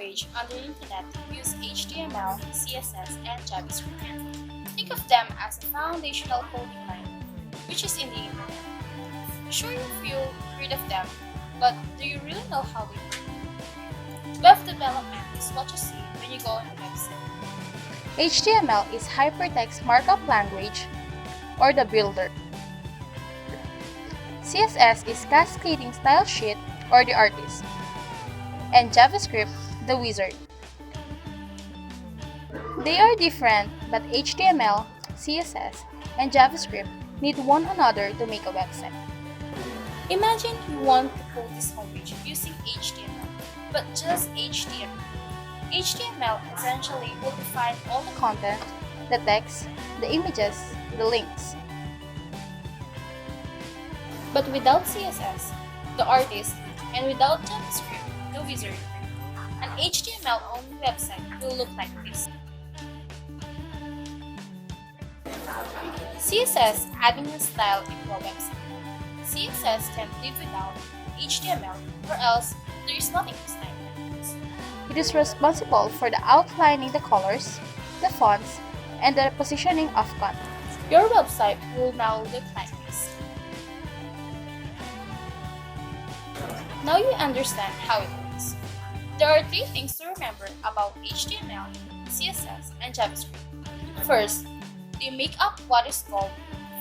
language on the internet use HTML, CSS, and JavaScript. Think of them as a foundational coding line, which is in the internet. Sure, you feel heard of them, but do you really know how they work? Web development is what you see when you go on the website. HTML is Hypertext Markup Language, or the builder. CSS is Cascading Style Sheet, or the artist. And JavaScript, the wizard. They are different, but HTML, CSS, and JavaScript need one another to make a website. Imagine you want to code this homepage using HTML, but just HTML. HTML essentially will define all the content, the text, the images, the links. But without CSS, the artist, and without JavaScript, the wizard, an HTML-only website will look like this. CSS adding a style into a website. CSS can live without HTML, or else there is nothing to style. It is responsible for the outlining the colors, the fonts, and the positioning of content. Your website will now look like this. Now you understand how it works. There are three things to remember about HTML, CSS, and JavaScript. First, they make up what is called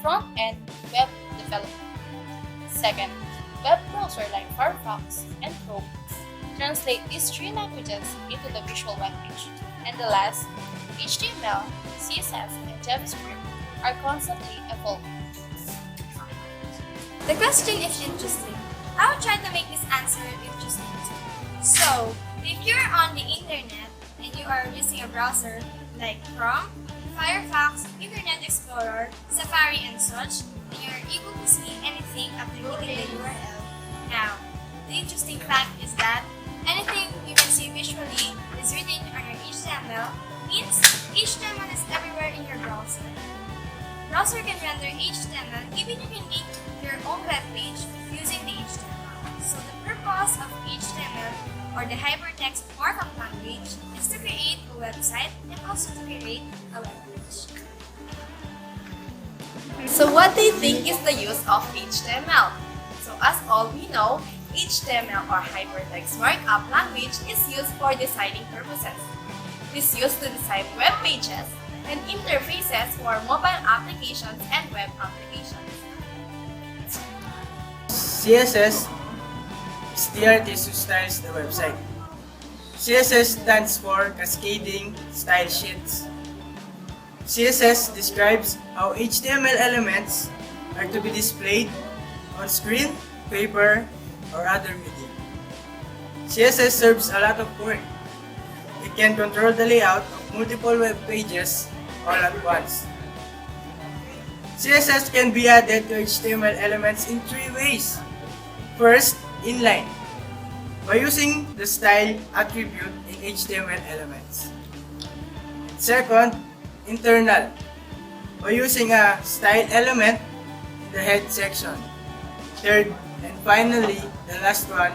front-end web development. Second, web browser like Firefox and Chrome translate these three languages into the visual web page. And the last, HTML, CSS, and JavaScript are constantly evolving. The question is interesting. I will try to make this answer interesting too. So, if you're on the internet and you are using a browser like Chrome, Firefox, Internet Explorer, Safari, and such, then you are able to see anything after hitting the URL. Now, the interesting fact is that anything you can see visually is written on your HTML means HTML is everywhere in your browser. Browser can render HTML even if you link your own web page using the HTML. So the purpose of HTML, or the Hypertext Markup Language, is to create a website and also to create a web page. So what do you think is the use of HTML? So as all we know, HTML or Hypertext Markup Language is used for designing purposes. It is used to design web pages and interfaces for mobile applications and web applications. CSS is the artist who styles the website. CSS stands for Cascading Style Sheets. CSS describes how HTML elements are to be displayed on screen, paper, or other media. CSS serves a lot of work. It can control the layout of multiple web pages all at once. CSS can be added to HTML elements in three ways. First, inline, by using the style attribute in HTML elements. Second, internal, by using a style element in the head section. Third, and finally, the last one,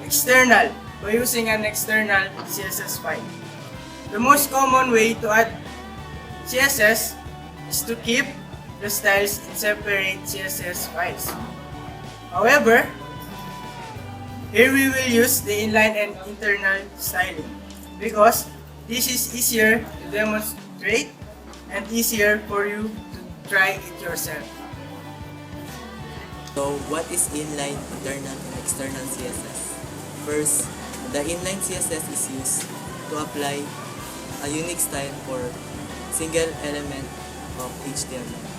external, by using an external CSS file. The most common way to add CSS is to keep the styles in separate CSS files. However, here we will use the inline and internal styling because this is easier to demonstrate and easier for you to try it yourself. So what is inline, internal, and external CSS? First, the inline CSS is used to apply a unique style for single element of HTML.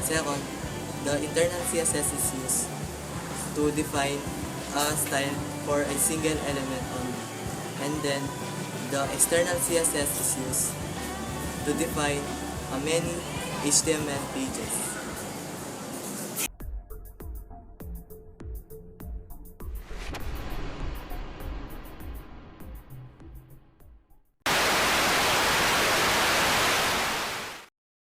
Second, the internal CSS is used to define a style for a single element only. And then, the external CSS is used to define many HTML pages.